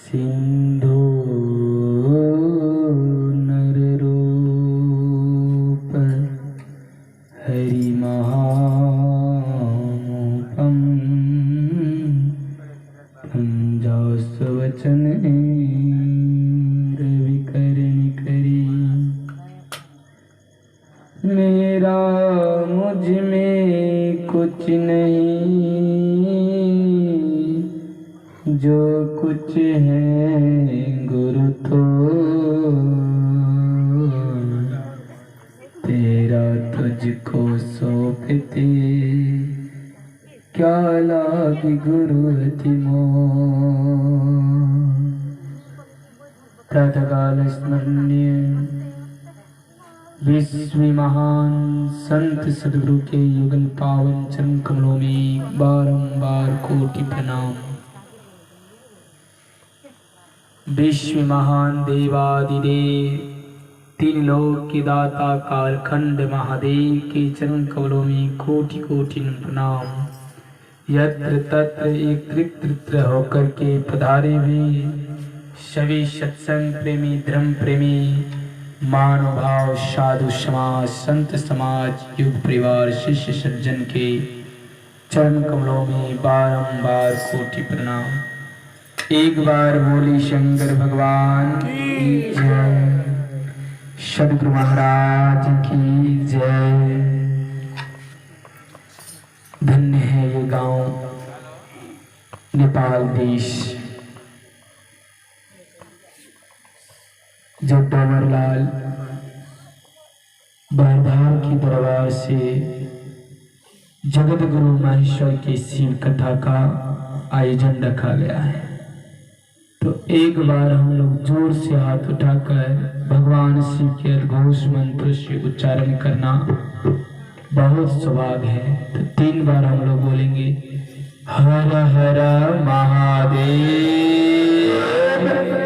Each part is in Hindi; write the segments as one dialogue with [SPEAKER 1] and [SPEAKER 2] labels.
[SPEAKER 1] सिंधु नररूप हरिमहामूपं पंजास्वचन रविकर्णिकरी। मेरा मुझ में कुछ नहीं, जो कुछ है गुरु तो तेरा तुझको सौंपते, क्या लाग गुरु अति मोह। प्रातःकाल स्मरणीय विश्व महान संत सदगुरु के युगल पावन चरण कमलों में बारंबार कोटि प्रणाम। विश्व महान देवादिदेव तीन लोक के दाता कालखंड महादेव के चरण कमलों में कोटि कोटि प्रणाम। यत्र तत्र एकत्रित होकर के पधारे हुए सभी सत्संग प्रेमी, धर्म प्रेमी, मानव भाव, साधु समाज, संत समाज, युग परिवार, शिष्य सज्जन के चरण कमलों में बारंबार कोटि प्रणाम। एक बार बोली शंकर भगवान की जय, सद्गुरु महाराज की जय। धन्य है ये गांव, नेपाल देश, जो डोमरलाल बारधाम के दरबार से जगत गुरु महेश्वर की शिव कथा का आयोजन रखा गया है। तो एक बार हम लोग जोर से हाथ उठाकर भगवान शिव के अद्घोष मंत्र से उच्चारण करना बहुत सौभाग्य है। तो 3 बार हम लोग बोलेंगे हर हर महादेव,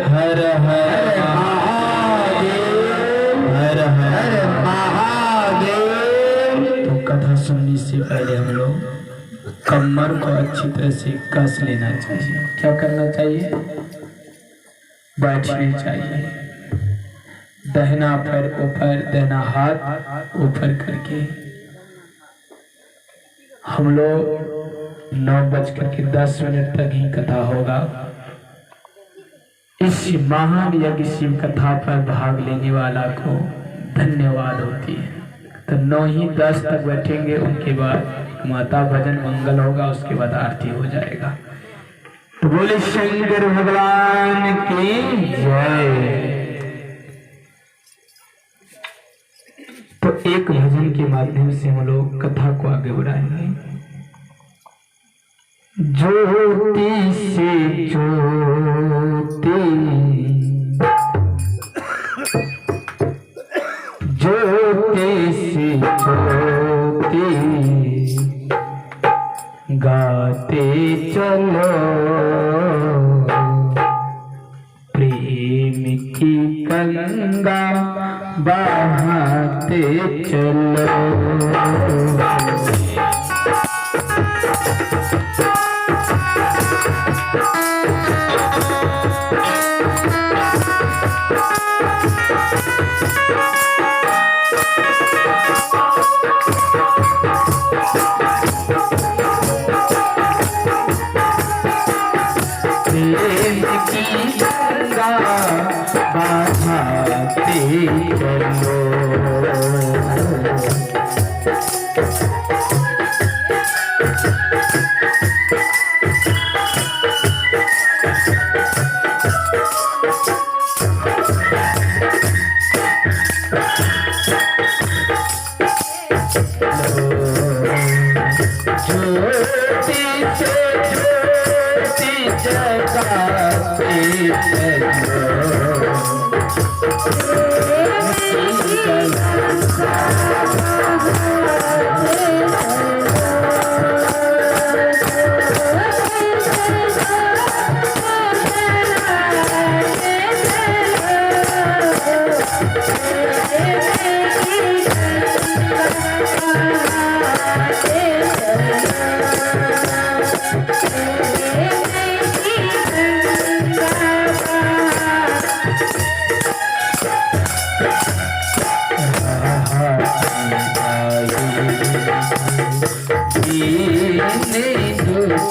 [SPEAKER 1] हर हर हर हर महादेव। तो कथा सुनने से पहले हम लोग कमर को अच्छी तरह से कस लेना चाहिए। क्या करना चाहिए? बैठना चाहिए। दाहिना पैर ऊपर, दाहिना हाथ ऊपर करके हम लोग 9:10 तक ही कथा होगा। इस महान यज्ञ शिव कथा पर भाग लेने वाला को धन्यवाद होती है। तो 9:10 तक बैठेंगे, उनके बाद माता भजन मंगल होगा, उसके बाद आरती हो जाएगा। तो बोले शंकर भगवान की जय। तो एक भजन के माध्यम से हम लोग कथा को आगे बढ़ाएंगे। ज्योति से ज्योति, ज्योति से ज्योति गाते चलो, प्रेम की गंगा बहाते चलो।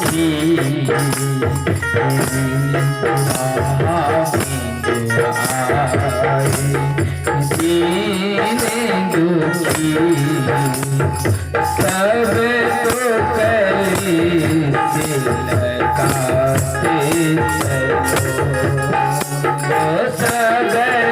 [SPEAKER 1] की जीने दुखी सब तो कली से लगाते चलो सब तो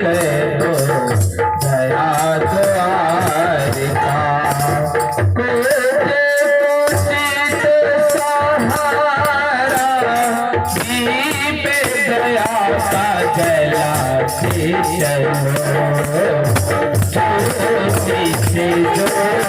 [SPEAKER 2] करो दया द्वार का
[SPEAKER 1] से चलो ज्योति से ज्योति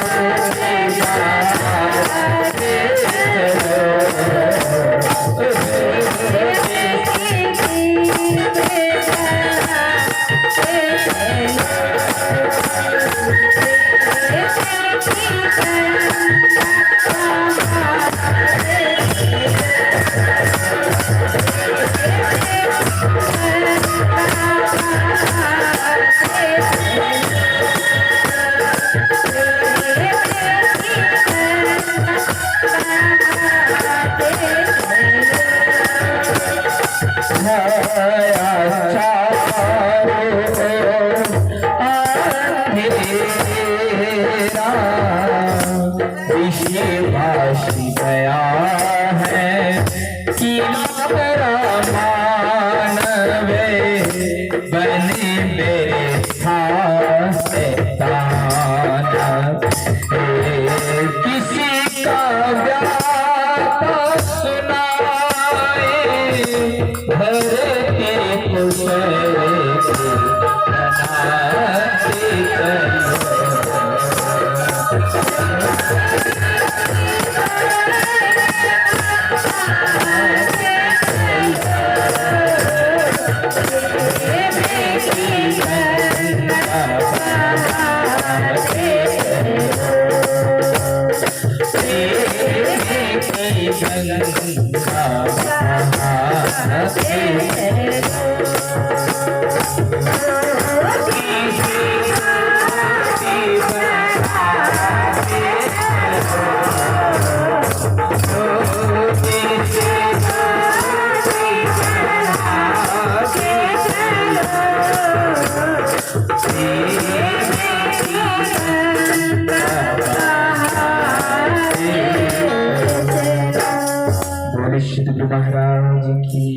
[SPEAKER 1] बाटे महाराज की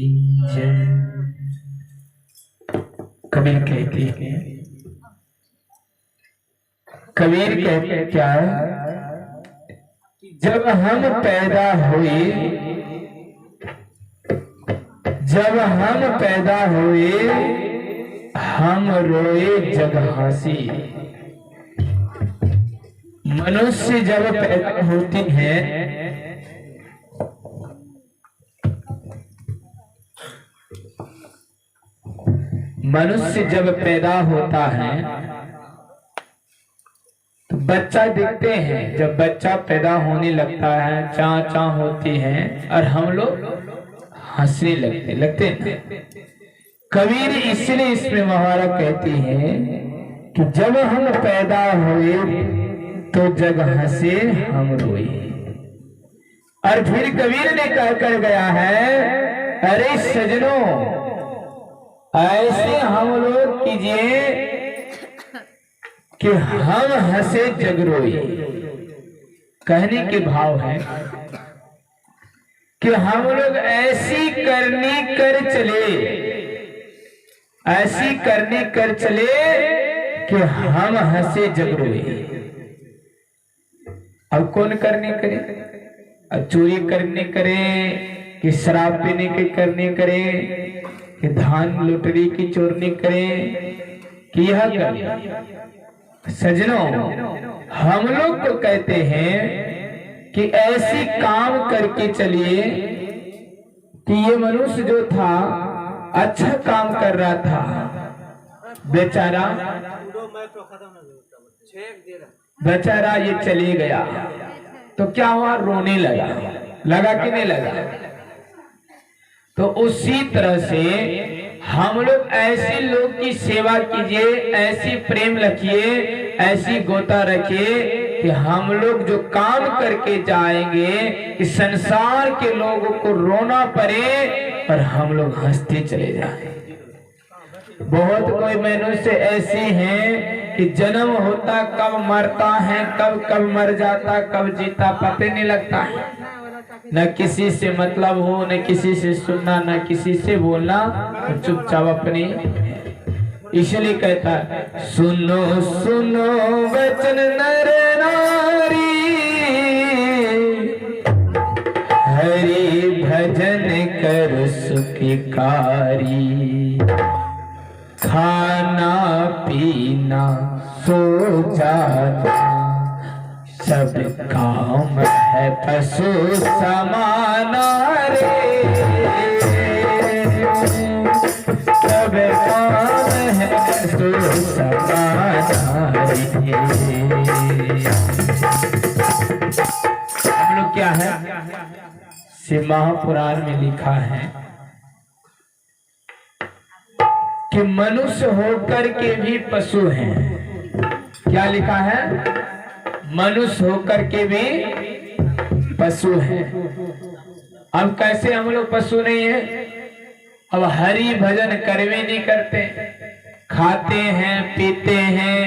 [SPEAKER 1] जय। कबीर कहते हैं, कबीर कहते क्या है, जब हम पैदा हुए, जब हम पैदा हुए हम रोए जग हंसी। मनुष्य जब पैदा होती है मनुष्य जब पैदा होता है तो बच्चा दिखते हैं, जब बच्चा पैदा होने लगता है चाँ चाँ होती है और हम लोग हंसने लगते हैं। कबीर इसलिए इसमें महाराज कहती है कि जब हम पैदा हुए तो जग हंसे हम रोए। और फिर कबीर ने कह कर गया है, अरे सजनों ऐसे हम लोग कीजिए कि हम हंसे जग रोए। कहने के भाव है कि हम लोग ऐसी करनी कर चले, ऐसी करनी कर चले कि हम हंसे जग रोए। अब कौन करने करे? अब चोरी करने करे कि शराब पीने के करने करे कि धान लुटरी की चोरनी करे कि यह करे। सजनों हम लोग को कहते हैं कि ऐसी काम करके चलिए कि ये मनुष्य जो था अच्छा काम कर रहा था, बेचारा ये चले गया तो क्या हुआ, रोने लगा कि नहीं लगा? तो उसी तरह से हम लोग ऐसे लोग की सेवा कीजिए, ऐसी प्रेम रखिए, ऐसी गोता रखिए कि हम लोग जो काम करके जाएंगे कि संसार के लोगों को रोना पड़े और हम लोग हंसते चले जाएं। बहुत कोई मनुष्य ऐसे हैं कि जन्म होता कब मरता है, कब मर जाता, कब जीता पता नहीं लगता है। न किसी से मतलब हो, न किसी से सुनना, न किसी से बोलना, चुपचाप अपनी। इसलिए कहता है, सुनो सुनो वचन नर नारी, हरि भजन कर सुखकारी। खा भाई ना सो जाना, सब काम है पशु समाना रे, सब काम है पशु समाना रे। हम लोग क्या है, शिव महापुराण में लिखा है कि मनुष्य होकर के भी पशु हैं। क्या लिखा है, मनुष्य होकर के भी पशु हैं। अब कैसे हम लोग पशु नहीं है, अब हरि भजन करवे नहीं करते, खाते हैं पीते हैं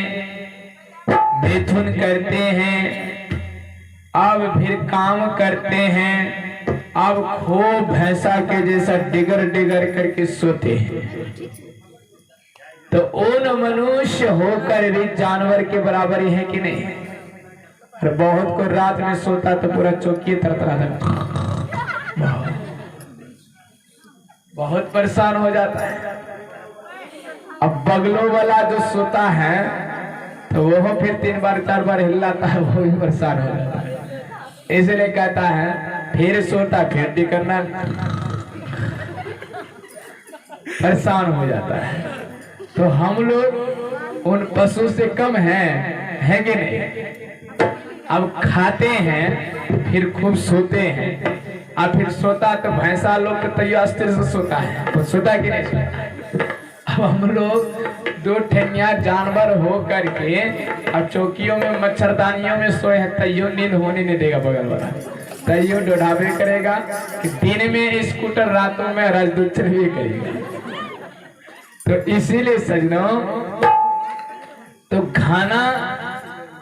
[SPEAKER 1] मिथुन करते हैं, अब फिर काम करते हैं, अब खो भैंसा के जैसा डिगर डिगर करके सोते हैं। तो उन मनुष्य होकर भी जानवर के बराबर ही है कि नहीं। और बहुत को रात में सोता तो पूरा चौकी तरतरा बहुत परेशान हो जाता है। अब बगलों वाला जो सोता है तो वो फिर 3 बार 4 बार हिलाता है, वो भी परेशान हो जाता है। इसलिए कहता है फिर सोता फिर भी करना, परेशान हो जाता है। तो हम लोग उन पशु से कम हैं कि नहीं। अब खाते हैं फिर खूब सोते हैं, और फिर सोता तो भैंसा लोग तो तैयो अस्थिर से सोता है, तो सोता कि नहीं सोता। अब हम लोग 2 ठेनिया जानवर हो करके अब चौकियों में मच्छरदानियों में सोए हैं, तैयो नींद होने नहीं देगा बगल वाला, तैयो डोढ़ावे करेगा कि दिन में स्कूटर रातों में राजदूत चलवे करेगा। तो इसीलिए सजनों, तो खाना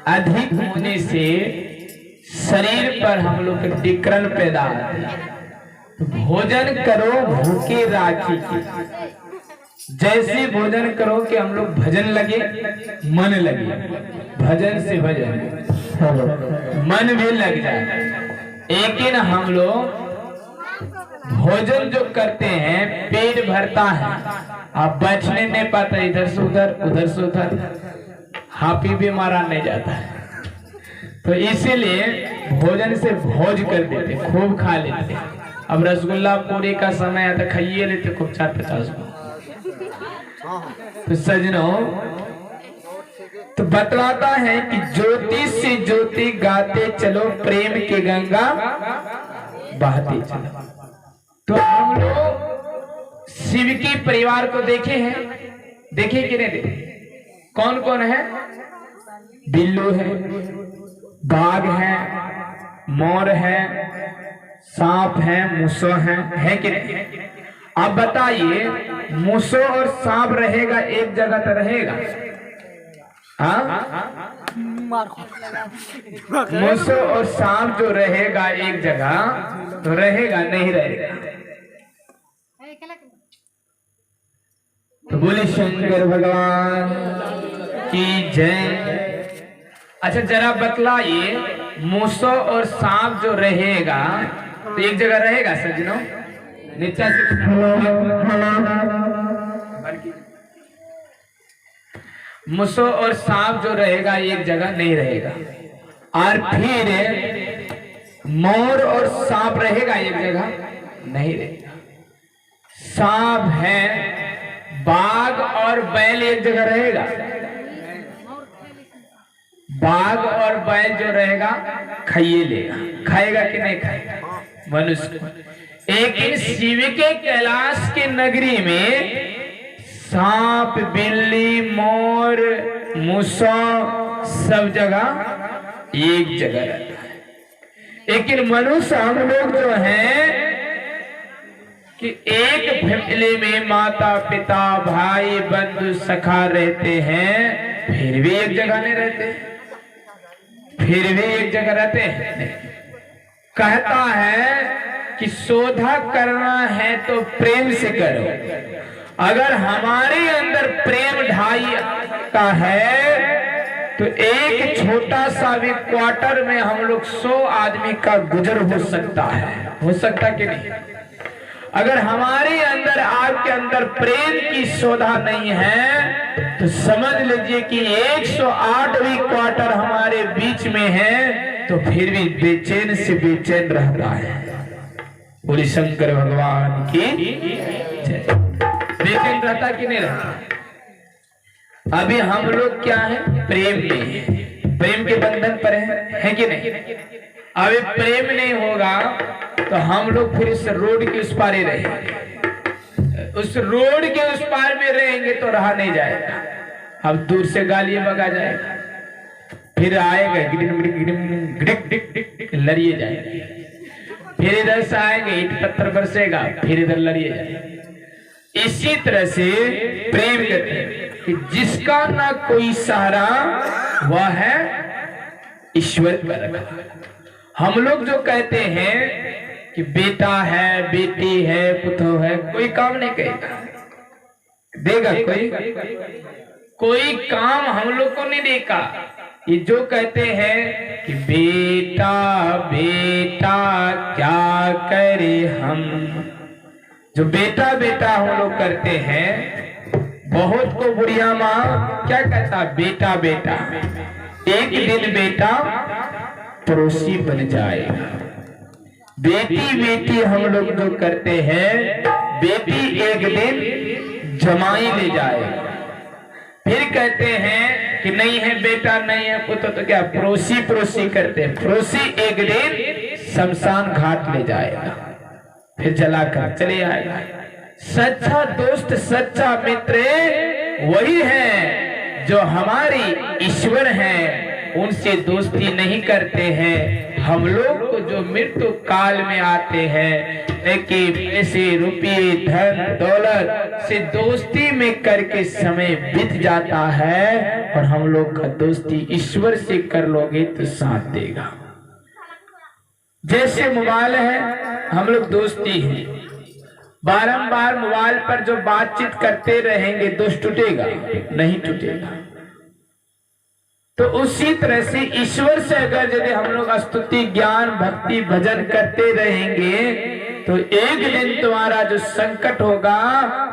[SPEAKER 1] अधिक होने से शरीर पर हम लोग के विकरण पैदा होते हैं। भोजन करो भूखे राखी की, जैसे भोजन करो कि हम लोग भजन लगे मन लगे, भजन से भजन मन भी लग जाए। लेकिन हम लोग भोजन जो करते हैं पेट भरता है, आप बैठने नहीं पाता, इधर से उधर हापी भी मारा नहीं जाता है। तो इसीलिए भोजन से भोज कर देते, खूब खा लेते। अब रसगुल्ला पूरी का समय है तो खाइए लेते खूब 4-50 को। तो सजनों, तो बतलाता है कि ज्योति से ज्योति गाते चलो, प्रेम की गंगा बहती चलो। तो हम लोग शिव की परिवार को देखे हैं, देखे कि नहीं देखे? कौन कौन है? बिल्लू है, बाघ है, मोर है, सांप है, मूसो है कि नहीं? अब बताइए, मूसो और सांप रहेगा एक जगह तो रहेगा? मूसो और सांप जो रहेगा एक जगह तो रहेगा नहीं रहेगा? तो बोले शंकर भगवान की जय। अच्छा जरा बतलाइए, मूसो और सांप जो रहेगा तो एक जगह रहेगा सज्जनों? नीचा से मूसो और सांप जो रहेगा एक जगह नहीं रहेगा। और फिर मोर और सांप रहेगा एक जगह नहीं रहेगा। सांप है, बाघ और बैल एक जगह रहेगा? बाघ और बैल जो रहेगा खाइए लेगा, खाएगा कि नहीं खाएगा मनुष्य को। लेकिन शिव के कैलाश के नगरी में सांप, बिल्ली, मोर, मूसा सब जगह एक जगह रहता है। लेकिन मनुष्य हम लोग जो हैं कि एक फैमिली में माता पिता भाई बंधु सखा रहते हैं, फिर भी एक जगह नहीं रहते, फिर भी एक जगह रहते हैं। कहता है कि शोधा करना है तो प्रेम से करो। अगर हमारे अंदर प्रेम ढाई का है तो एक छोटा सा भी क्वार्टर में हम लोग 100 आदमी का गुजर हो सकता है, हो सकता कि नहीं? अगर हमारे अंदर आपके अंदर प्रेम की शोधा नहीं है
[SPEAKER 2] तो समझ लीजिए कि 108 भी क्वार्टर हमारे बीच में है तो फिर भी बेचैन से बेचैन रहता है। बोले शंकर भगवान की जय। बेचैन रहता कि नहीं रहता? अभी हम लोग क्या है, प्रेम में, प्रेम के बंधन पर है कि नहीं? अभी प्रेम नहीं होगा तो हम लोग फिर इस रोड के उस पार ही रहेंगे। उस रोड के उस पार में रहेंगे तो रहा नहीं जाएगा। अब दूर से गाली बगा जाएगा, फिर आएगा लड़िए जाएंगे, फिर इधर से आएंगे ईट पत्थर बरसेगा, फिर इधर लड़िए जाएंगे। इसी तरह से प्रेम कहते हैं कि जिसका ना कोई सहारा वह है ईश्वर पर। हम लोग जो कहते हैं कि बेटा है, बेटी है, पुत्र है, कोई काम नहीं करेगा, देगा कोई काम हम लोग को नहीं देगा। ये जो कहते हैं कि बेटा बेटा क्या करे हम, जो बेटा बेटा हम लोग करते हैं, बहुत को बुढ़िया माँ क्या कहता, बेटा बेटा, एक दिन बेटा पड़ोसी बन जाएगा। बेटी बेटी हम लोग जो करते हैं, बेटी एक दिन जमाई ले जाएगा। फिर कहते हैं कि नहीं है बेटा, नहीं है पुत्र, तो क्या पड़ोसी पड़ोसी करते हैं, पड़ोसी एक दिन शमशान घाट ले जाएगा, फिर जलाकर चले आएगा। सच्चा दोस्त सच्चा मित्र वही है जो हमारी ईश्वर है, उनसे दोस्ती नहीं करते हैं। हम लोग को जो मृत्यु काल में आते हैं कि पैसे रुपये धन दौलत से दोस्ती में करके समय बीत जाता है, और हम लोग का दोस्ती ईश्वर से कर लोगे तो साथ देगा। जैसे मोबाइल है, हम लोग दोस्ती है, बारंबार मोबाइल पर जो बातचीत करते रहेंगे दोस्त टूटेगा नहीं टूटेगा। तो उसी तरह से ईश्वर से अगर यदि हम लोग स्तुति ज्ञान भक्ति भजन करते रहेंगे तो एक दिन तुम्हारा जो संकट होगा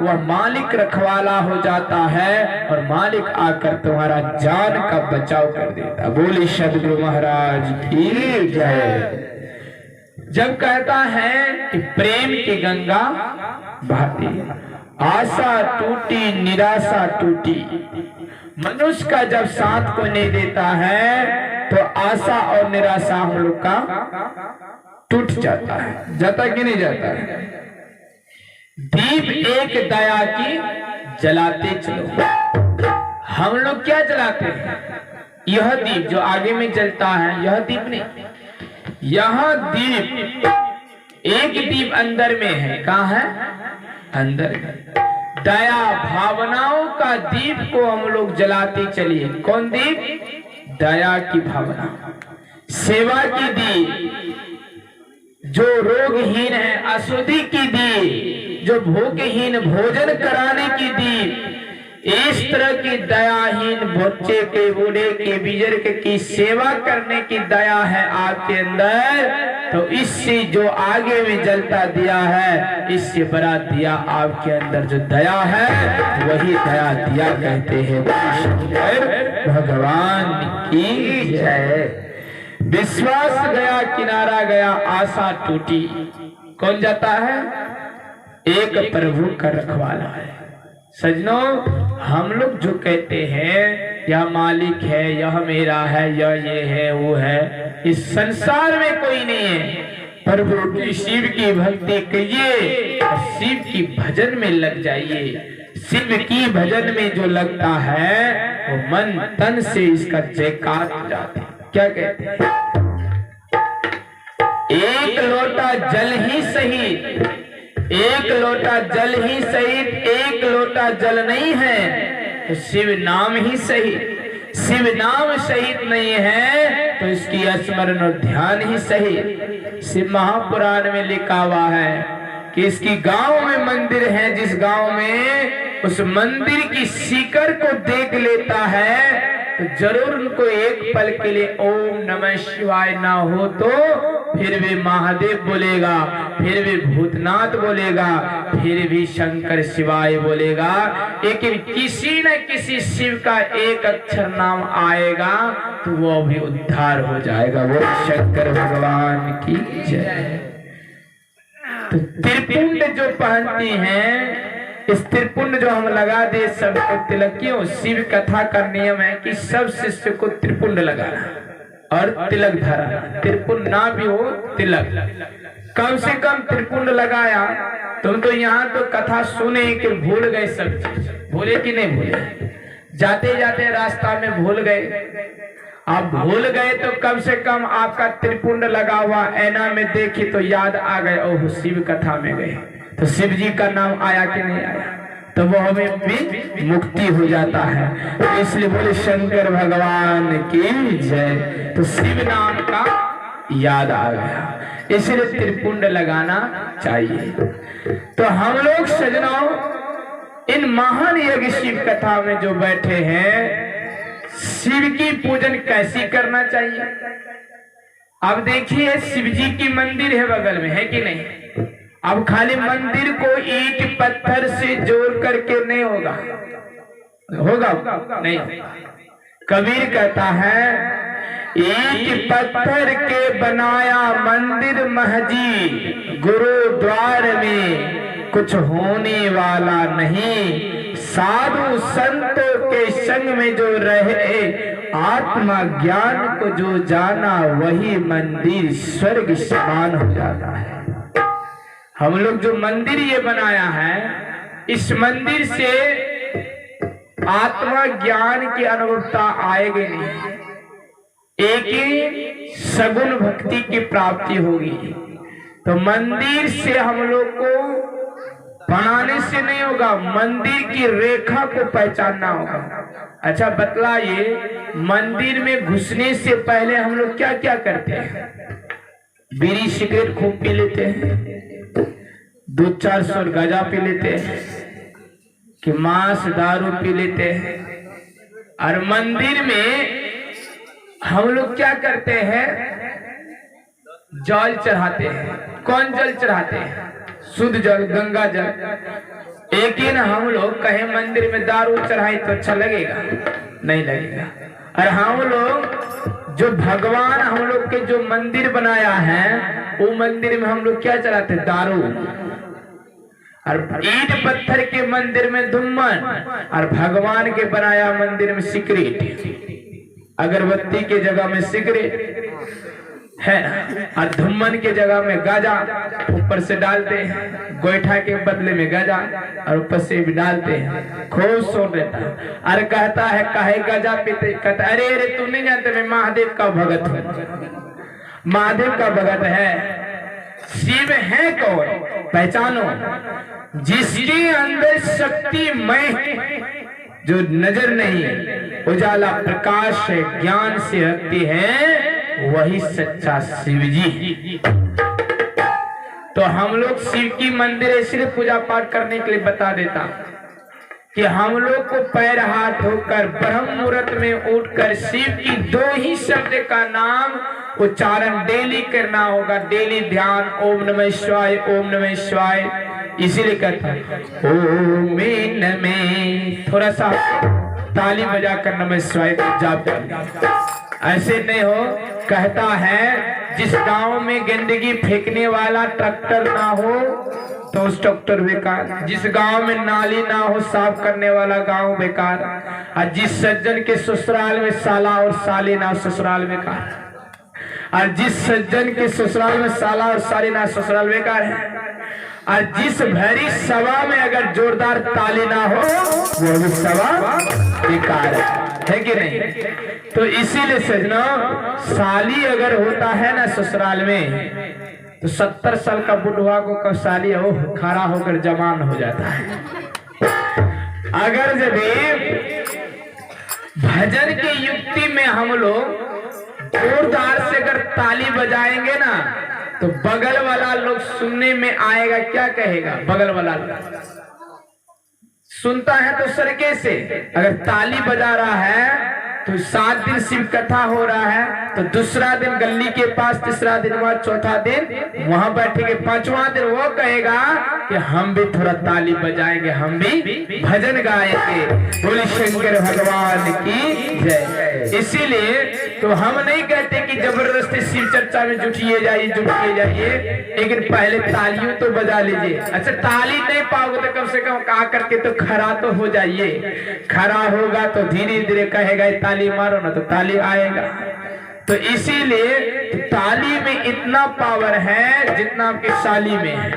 [SPEAKER 2] वह मालिक रखवाला हो जाता है, और मालिक आकर तुम्हारा जान का बचाव कर देता। बोले सद्गुरु महाराज की जय। जब कहता है कि प्रेम की गंगा बहती, आशा टूटी निराशा टूटी, मनुष्य का जब साथ को नहीं देता है तो आशा और निराशा हम लोग का टूट जाता है। जाता कि नहीं जाता है? दीप एक दया की जलाते चलो। हम लोग क्या जलाते हैं? यह दीप जो आगे में जलता है, यह दीप नहीं, यह दीप, एक दीप अंदर में है। कहाँ है? अंदर में। दया भावनाओं का दीप को हम लोग जलाते चलिए। कौन दीप? दया की भावना, सेवा की दीप, जो रोगहीन है अशुद्धि की दीप, जो भूखहीन भोजन कराने की दीप, इस तरह की दयाहीन बच्चे के बूढ़े के बुजुर्ग की सेवा करने की दया है आपके अंदर, तो इससे जो आगे में जलता दिया है, इससे बड़ा दिया आपके अंदर जो दया है वही दया दिया कहते हैं। भगवान की जय। विश्वास गया किनारा गया, आशा टूटी, कौन जाता है? एक प्रभु का रखवाला है। सजनों, हम लोग जो कहते हैं यह मालिक है, यह मेरा है, यह ये है वो है, इस संसार में कोई नहीं है। प्रभु की शिव की भक्ति करिए और शिव की भजन में लग जाइए। शिव की भजन में जो लगता है वो मन तन से इसका जयकार हो जाता है। क्या कहते हैं? एक लोटा जल ही सही, एक लोटा जल ही सही, एक लोटा जल नहीं है तो शिव नाम ही सही। शिव नाम सहित नहीं है तो इसकी स्मरण और ध्यान ही सही। शिव महापुराण में लिखा हुआ है कि इसकी गांव में मंदिर है, जिस गांव में उस मंदिर की शिखर को देख लेता है तो जरूर उनको एक पल के लिए ओम नमः शिवाय ना हो तो फिर भी महादेव बोलेगा, फिर भी भूतनाथ बोलेगा, फिर भी शंकर शिवाय बोलेगा। लेकिन किसी न किसी शिव का एक अक्षर नाम आएगा तो वो भी उद्धार हो जाएगा। वो शंकर भगवान की जय। तो त्रिपुंड जो पहनती हैं, इस त्रिपुंड जो हम लगा दे सबको तिलक, क्यों? शिव कथा का नियम है कि सब शिष्य को त्रिपुंड लगाना और तिलक धराना। त्रिपुंड ना भी हो तिलक, कम से कम त्रिपुंड लगाया। तुम तो यहाँ तो कथा सुने कि भूल गए सब चीज, भूले कि नहीं भूले? जाते जाते रास्ता में भूल गए। आप भूल गए तो कम से कम आपका त्रिपुंड लगा हुआ ऐना में देखी तो याद आ गए, ओह शिव कथा में गए तो शिव जी का नाम आया कि नहीं आया, तो वो हमें भी मुक्ति हो जाता है। तो इसलिए बोले शंकर भगवान की जय। तो शिव नाम का याद आ गया, इसलिए त्रिपुंड लगाना चाहिए। तो हम लोग सजनों इन महान यज्ञ शिव कथा में जो बैठे हैं, शिव की पूजन कैसी करना चाहिए? अब देखिए शिव जी की मंदिर है बगल में, है कि नहीं? अब खाली मंदिर को ईंट पत्थर से जोड़ करके नहीं होगा, होगा नहीं। कबीर कहता है ईंट पत्थर के बनाया मंदिर महजी, गुरुद्वार में कुछ होने वाला नहीं। साधु संतों के संग में जो रहे, आत्मा ज्ञान को जो जाना, वही मंदिर स्वर्ग समान हो जाता है। हम लोग जो मंदिर ये बनाया है, इस मंदिर से आत्मा ज्ञान की अनुभवता आएगी नहीं, एक ही सगुण भक्ति की प्राप्ति होगी। तो मंदिर से हम लोग को बनाने से नहीं होगा, मंदिर की रेखा को पहचानना होगा। अच्छा बतलाइए, मंदिर में घुसने से पहले हम लोग क्या क्या करते हैं? बीड़ी सिगरेट खूब पी लेते हैं, 200-400 गजा पी लेते हैं, कि मांस दारू पी लेते हैं। और मंदिर में हम लोग क्या करते हैं? जल चढ़ाते हैं। कौन जल चढ़ाते हैं? शुद्ध जल, गंगा जल। लेकिन हम लोग कहें मंदिर में दारू चढ़ाई तो अच्छा लगेगा? नहीं लगेगा। और हम लोग जो भगवान हम लोग के जो मंदिर बनाया है, वो मंदिर में हम लोग क्या चढ़ाते? दारू। और ईंट पत्थर के मंदिर में धुम्मन, और भगवान के बनाया मंदिर में सिगरेट। अगरबत्ती के जगह में सिगरेट है ना, और धुम्मन के जगह में गाजा ऊपर से डालते हैं, गोईठा के बदले में गाजा और ऊपर से भी डालते हैं। खूब सुन लेता है। अरे कहता है काहे गाजा पीते? कहता अरे अरे तू नहीं जानते मैं महादेव का भगत हूँ। महादेव का भगत है। शिव है कौन? पहचानो, जिसके अंदर शक्ति मैं जो नजर नहीं, उजाला प्रकाश है, ज्ञान से रखती है, वही सच्चा शिव जी। तो हम लोग शिव की मंदिर इसलिए पूजा पाठ करने के लिए बता देता कि हम लोग को पैर हाथ धोकर ब्रह्म मुहूर्त में उठकर शिव की 2 ही शब्द का नाम उच्चारण डेली करना होगा। डेली ध्यान ओम नमः शिवाय, ओम नमः शिवाय। इसीलिए कहता ओम नमः, थोड़ा सा ताली बजाकर नमः शिवाय जाप कर, ऐसे नहीं हो। कहता है जिस गांव में गंदगी फेंकने वाला ट्रैक्टर ना हो तो उस ट्रैक्टर बेकार, जिस गांव में नाली ना हो साफ करने वाला गांव बेकार, और जिस सज्जन के ससुराल में साला और साली ना हो ससुराल बेकार, और जिस सज्जन के ससुराल में साला और साली ना ससुराल बेकार है, और जिस भरी सभा में अगर जोरदार ताली ना हो वो भी सभा बेकार है कि नहीं? तो इसीलिए सजना, साली अगर होता है ना ससुराल में तो 70 साल का बुढ़वा को साली हो खड़ा होकर जवान हो जाता है। अगर जब भजन की युक्ति में हम लोग जोरदार से अगर ताली बजाएंगे ना तो बगल वाला लोग सुनने में आएगा, क्या कहेगा? बगल वाला सुनता है तो सरके से, अगर ताली बजा रहा है तो 7 दिन शिव कथा हो रहा है, तो दूसरा दिन गली के पास, तीसरा दिन वहां, चौथा दिन वहां बैठेंगे, 5वां दिन वो कहेगा कि हम भी थोड़ा ताली बजाएंगे, हम भी भजन गाएंगे। बोले शंकर भगवान की जय। इसीलिए तो हम नहीं कहते कि जबरदस्ती शिव चर्चा में जुटिए जाइए, लेकिन पहले तालियों तो बजा लीजिए। अच्छा ताली नहीं पाओगे तो कम से कम का करके तो खड़ा तो हो जाइए। खड़ा होगा तो धीरे धीरे कहेगा ताली मारो ना, तो ताली आएगा। तो इसीलिए ताली में इतना पावर है जितना आपकी साली में है।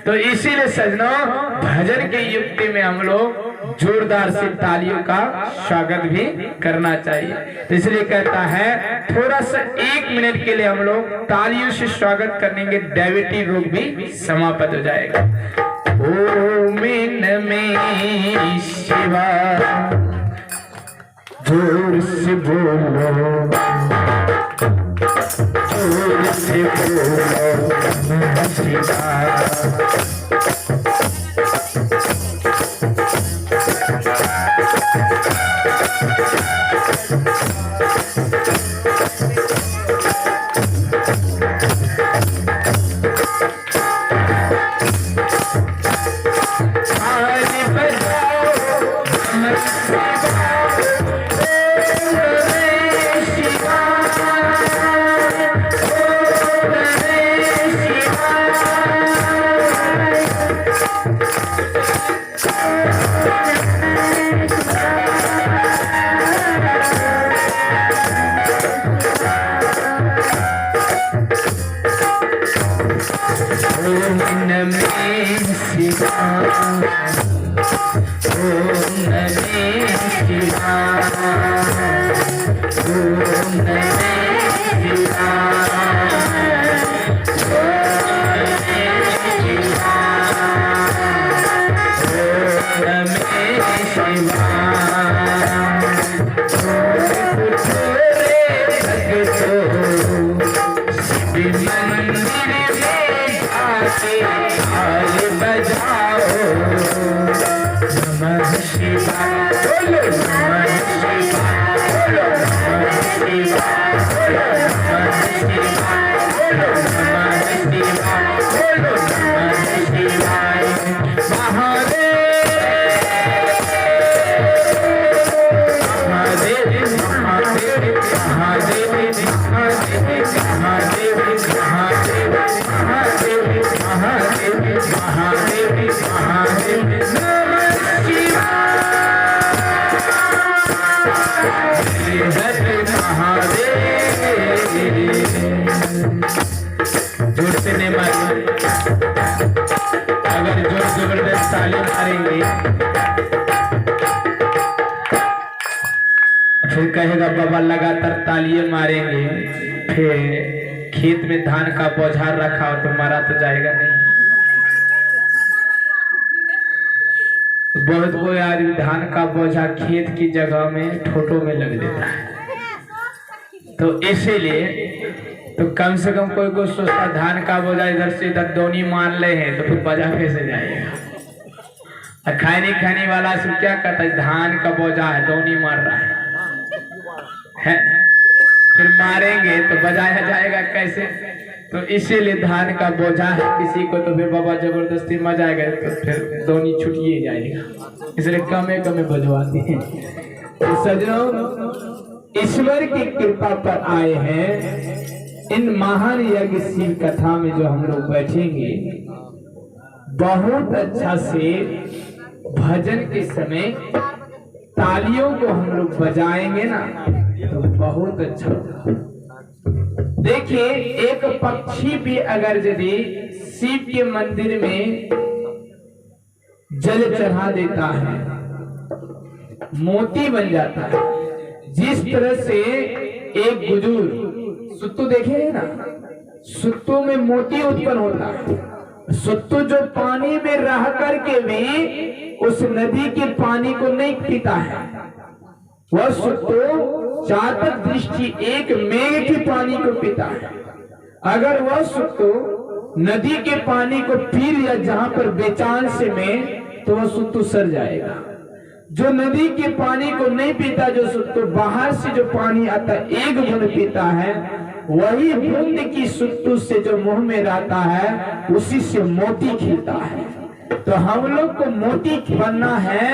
[SPEAKER 2] तो इसीलिए सजनों भजन के युक्ति में हम लोग जोरदार से तालियों का स्वागत भी करना चाहिए। तो इसलिए कहता है थोड़ा सा 1 मिनट के लिए हम लोग तालियों से स्वागत करेंगे, डायबिटीज रोग भी समाप्त हो जाएगा। ओम नमः शिवाय, जोर से बोलो, जोर से बोलो नमः शिवाय। अगर जोर जबरदस्त ताली मारेंगे फिर कहेगा बाबा लगातार तालियां मारेंगे, फिर खेत में धान का बौछार रखा हो तो मारा तो जाएगा नहीं। बहुत कोई आदमी धान का बोझा खेत की जगह में ठोटों में लग देता है। तो इसीलिए तो कम से कम कोई सोचता धान का बोझा इधर से इधर दोनी मान ले हैं तो फिर बजा कैसे जाएगा। खैनी वाला सब क्या करता है, धान का बोझा है दोनी मार रहा है फिर मारेंगे तो बजाया जाएगा कैसे। तो इसीलिए धान का बोझा है किसी को तो फिर बाबा जबरदस्ती मजाएगा तो फिर दोनी छुटिए जाएगा, इसलिए कमे बजवाते हैं। तो सजनों ईश्वर की कृपा पर आए हैं, इन महान यज्ञ शिव कथा में जो हम लोग बैठेंगे बहुत अच्छा से भजन के समय तालियों को हम लोग बजाएंगे ना तो बहुत अच्छा। देखिए एक पक्षी भी अगर यदि शिव के मंदिर में जल चढ़ा देता है मोती बन जाता है। जिस तरह से एक बुजुर्ग सुत्तू देखे है ना, सुत्तू में मोती उत्पन्न होता है। सुत्तू जो पानी में रह करके भी उस नदी के पानी को नहीं पीता है, वह सुत्तू चातक दृष्टि एक मेघ के पानी को पीता है। अगर वह सुत्तू नदी के पानी को पी लिया जहां पर बेचांस में तो वह सुत्तू सर जाएगा। जो नदी के पानी को नहीं पीता, जो तो बाहर से जो पानी आता एक बूंद पीता है, वही बूंद की सुत्तू से जो मुंह में रहता है उसी से मोती खिलता है। तो हम लोग को मोती बनना है,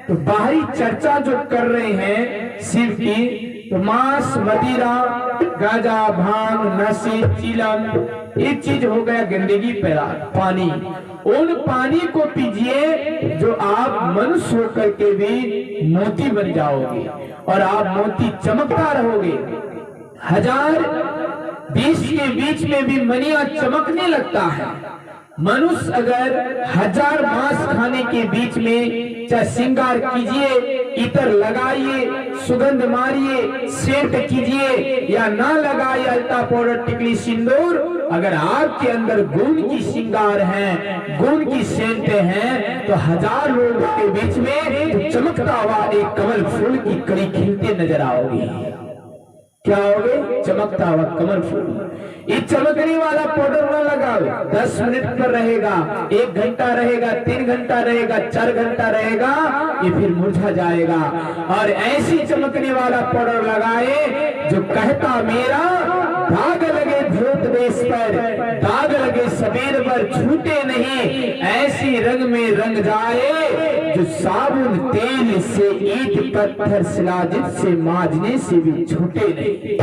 [SPEAKER 2] तो बाहरी चर्चा जो कर रहे हैं शिव की, तो मांस, मदिरा, गांजा, भांग, नशे, चिलम, एक चीज हो गया गंदगी पैदा। पानी, उन पानी को पीजिए जो आप मनुष्य होकर के भी मोती बन जाओगे और आप मोती चमकता रहोगे। 1020 के बीच में भी मनिया चमकने लगता है। मनुष्य अगर 1000 मांस खाने के बीच में चाहे श्रृंगार कीजिए, इतर लगाइए, सुगंध मारिए, सेंट कीजिए या ना लगाइए अल्ता पाउडर, टिकली, सिंदूर, अगर आपके अंदर गुण की श्रृंगार है, गुण की सेंट है, तो 1000 लोगों के बीच में चमकता हुआ एक कमल फूल की कड़ी खिलते नजर आओगे। क्या होगे? चमकता हुआ कमल फूल। ये चमकने वाला पाउडर न लगाओ, 10 मिनट पर रहेगा, 1 घंटा रहेगा, 3 घंटा रहेगा, 4 घंटा रहेगा, ये फिर मुरझा जाएगा। और ऐसी चमकने वाला पाउडर लगाए जो कहता मेरा दाग लगे भूत देश पर, दाग लगे सबेर पर, छूटे नहीं, ऐसी रंग में रंग जाए जो साबुन तेल से, ईंट पत्थर शिलाजित से मांजने से भी छूटे नहीं।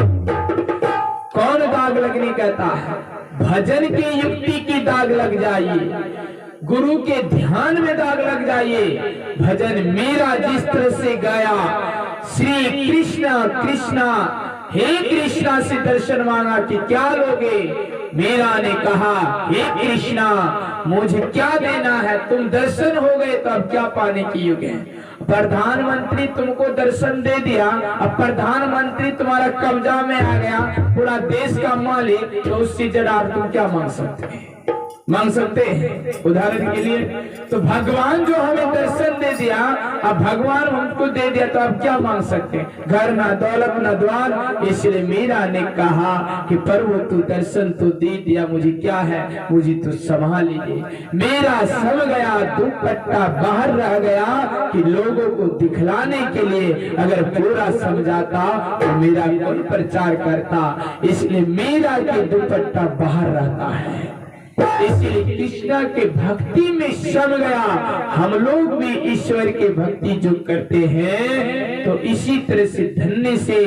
[SPEAKER 2] कौन दाग लगने कहता है? भजन की युक्ति की दाग लग जाइए, गुरु के ध्यान में दाग लग जाइए। भजन मेरा जिस तरह से गाया, श्री कृष्णा कृष्णा, हे कृष्णा से दर्शन मांगा कि क्या लोगे? मेरा ने कहा हे कृष्णा मुझे क्या देना है? तुम दर्शन हो गए तो अब क्या पाने की युग है? प्रधानमंत्री तुमको दर्शन दे दिया, अब प्रधानमंत्री तुम्हारा कब्जा में आ गया, पूरा देश का मालिक, तो उससे ज्यादा तुम क्या मांग सकते हैं? मांग सकते हैं? उदाहरण के लिए तो भगवान जो हमें दर्शन दे दिया, अब भगवान हमको दे दिया तो अब क्या मांग सकते हैं? घर ना दौलत ना द्वार। इसलिए मीरा ने कहा कि प्रभु तू दर्शन तो दे दिया, मुझे क्या है? मुझे तो संभाल लीजिए। मेरा सम गया, दुपट्टा बाहर रह गया कि लोगों को दिखलाने के लिए अगर पूरा समझाता तो मेरा कौन प्रचार करता। इसलिए मेरा के दुपट्टा बाहर रहता है। इसलिए कृष्णा के भक्ति में सम गया। हम लोग भी ईश्वर के भक्ति जो करते हैं तो इसी तरह से धन्य से,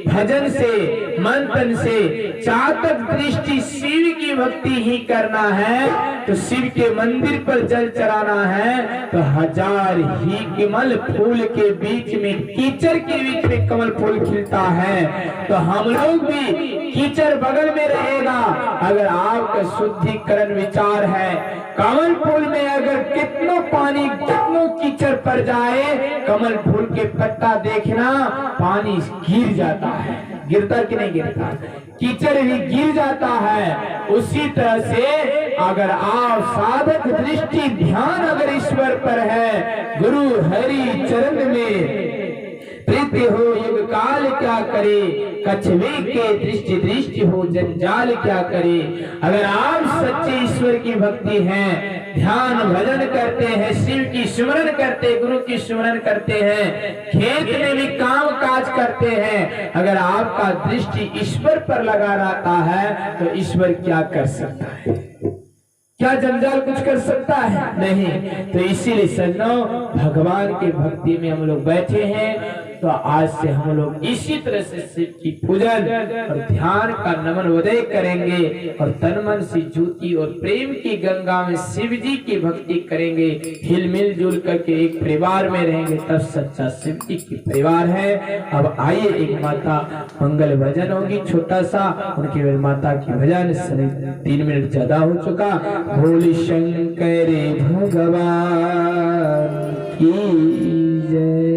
[SPEAKER 2] भजन से, मंथन से, चातक दृष्टि शिव की भक्ति ही करना है। तो शिव के मंदिर पर जल चढ़ाना है तो 1000 ही कमल फूल के बीच में, कीचड़ के बीच में कमल फूल खिलता है। तो हम लोग भी कीचड़ बगल में रहेगा। अगर आपका शुद्धिकरण विचार है, कमल फूल में अगर कितना पानी, कितना कीचड़ पड़ जाए, कमल फूल के पत्ता देखना, पानी गिर जाता है। गिरता कि नहीं गिरता? कीचड़ भी गिर जाता है। उसी तरह से अगर आप साधक दृष्टि ध्यान अगर ईश्वर पर है, गुरु हरि चरण में प्रीति हो, युग काल क्या करे, कछुए के दृष्टि दृष्टि हो, जंजाल क्या करे। अगर आप सच्चे ईश्वर की भक्ति हैं, ध्यान भजन करते हैं, शिव की स्मरण करते, गुरु की स्मरण करते हैं, खेत में भी काम काज करते हैं, अगर आपका दृष्टि ईश्वर पर लगा रहता है तो ईश्वर क्या कर सकता है? क्या जंजाल कुछ कर सकता है? नहीं। तो इसीलिए सज्जनों, भगवान के भक्ति में हम लोग बैठे हैं तो आज से हम लोग इसी तरह से शिव की पूजन और ध्यान का नमन उदय करेंगे और तन मन से ज्योति और प्रेम की गंगा में शिव जी की भक्ति करेंगे। हिल मिल जुल करके एक परिवार में रहेंगे, तब सच्चा शिव जी की परिवार है। अब आइए एक माता मंगल भजन होगी छोटा सा, उनके माता की भजन 3 मिनट ज्यादा हो चुका। भोले शंकर भगवान की जय।